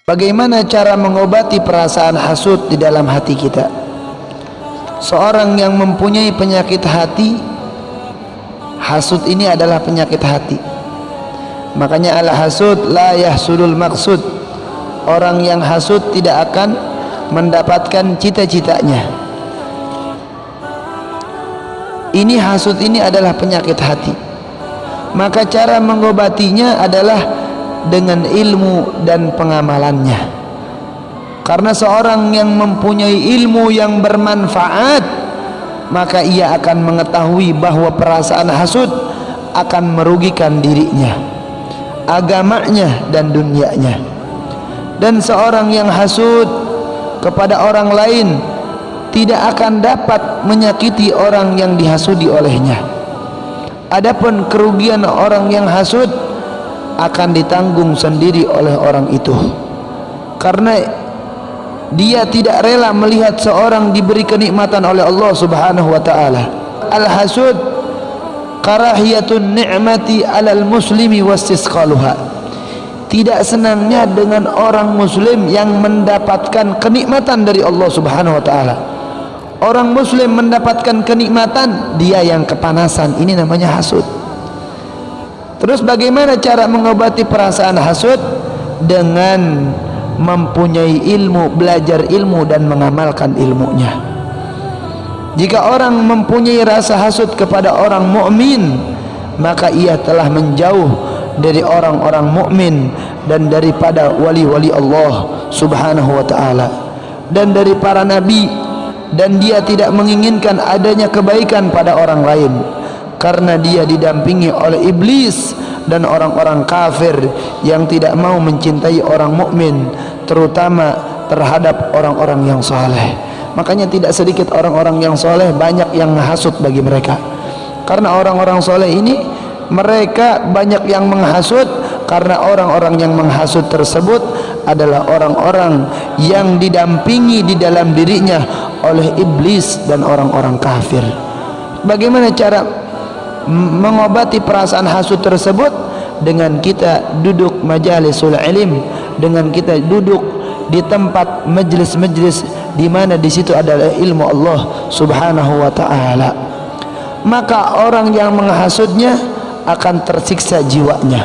Bagaimana cara mengobati perasaan hasud di dalam hati kita? Seorang yang mempunyai penyakit hati, hasud ini adalah penyakit hati. Makanya al-hasud la yahsudul maqsud. Orang yang hasud tidak akan mendapatkan cita-citanya. Ini hasud ini adalah penyakit hati. Maka cara mengobatinya adalah dengan ilmu dan pengamalannya. Karena seorang yang mempunyai ilmu yang bermanfaat, maka ia akan mengetahui bahwa perasaan hasud akan merugikan dirinya, agamanya dan dunianya. Dan seorang yang hasud kepada orang lain tidak akan dapat menyakiti orang yang dihasudi olehnya. Adapun kerugian orang yang hasud akan ditanggung sendiri oleh orang itu, karena dia tidak rela melihat seorang diberi kenikmatan oleh Allah Subhanahu wa taala. Al-hasud karahiyatun ni'mati 'alal muslimi wastisqaluha. Tidak senangnya dengan orang muslim yang mendapatkan kenikmatan dari Allah Subhanahu wa taala. Orang muslim mendapatkan kenikmatan, dia yang kepanasan. Ini namanya hasud. Terus bagaimana cara mengobati perasaan hasud? Dengan mempunyai ilmu, belajar ilmu dan mengamalkan ilmunya. Jika orang mempunyai rasa hasud kepada orang mukmin, maka ia telah menjauh dari orang-orang mukmin dan daripada wali-wali Allah Subhanahu wa taala dan dari para nabi, dan dia tidak menginginkan adanya kebaikan pada orang lain, karena dia didampingi oleh iblis dan orang-orang kafir yang tidak mau mencintai orang mukmin, terutama terhadap orang-orang yang soleh. Makanya tidak sedikit orang-orang yang soleh banyak yang menghasut bagi mereka, karena orang-orang soleh ini mereka banyak yang menghasut, karena orang-orang yang menghasut tersebut adalah orang-orang yang didampingi di dalam dirinya oleh iblis dan orang-orang kafir. Bagaimana cara mengobati perasaan hasud tersebut? Dengan kita duduk majalisul ilm, dengan kita duduk di tempat majlis-majlis di mana di situ adalah ilmu Allah Subhanahu wa taala. Maka orang yang menghasudnya akan tersiksa jiwanya.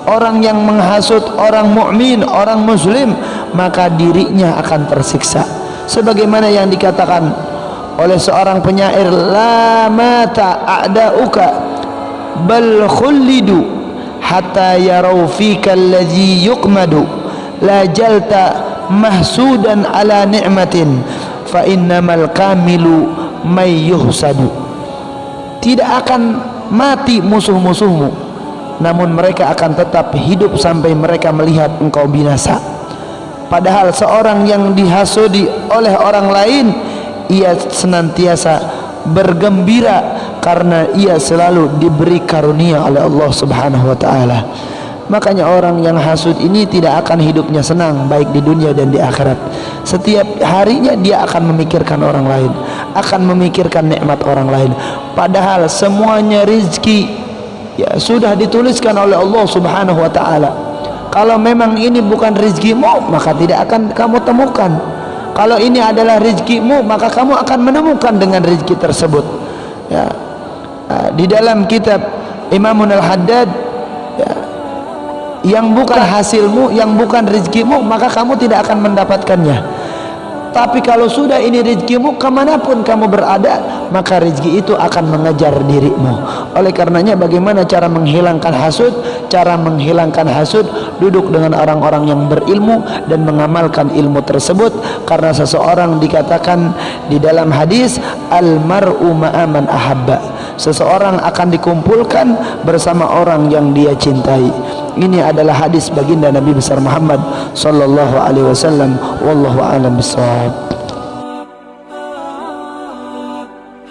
Orang yang menghasud orang mukmin, orang muslim, maka dirinya akan tersiksa. Sebagaimana yang dikatakan oleh seorang penyair, la mata a'da'uka bal khullidu hatta yarau fika allazi yuqmadu, la jalta mahsudan ala ni'matin fa innamal kamilu may yuhsadu. Tidak akan mati musuh-musuhmu, namun mereka akan tetap hidup sampai mereka melihat engkau binasa. Padahal seorang yang dihasudi oleh orang lain, ia senantiasa bergembira karena ia selalu diberi karunia oleh Allah Subhanahu wa taala. Makanya orang yang hasud ini tidak akan hidupnya senang, baik di dunia dan di akhirat. Setiap harinya dia akan memikirkan orang lain, akan memikirkan nikmat orang lain, padahal semuanya rizki ya sudah dituliskan oleh Allah Subhanahu wa taala. Kalau memang ini bukan rizkimu, maka tidak akan kamu temukan. Kalau ini adalah rizkimu, maka kamu akan menemukan dengan rizki tersebut. Ya. Di dalam kitab Imamun al-Haddad, ya, yang bukan hasilmu, yang bukan rizkimu, maka kamu tidak akan mendapatkannya. Tapi kalau sudah ini rizkimu, kemanapun kamu berada, maka rizki itu akan mengejar dirimu. Oleh karenanya, bagaimana cara menghilangkan hasud? Cara menghilangkan hasud, duduk dengan orang-orang yang berilmu dan mengamalkan ilmu tersebut. Karena seseorang dikatakan di dalam hadis, al-mar'u ma'aman ahabba, seseorang akan dikumpulkan bersama orang yang dia cintai. Ini adalah hadis baginda Nabi besar Muhammad sallallahu alaihi wasallam. Wallahu a'lam bishawab.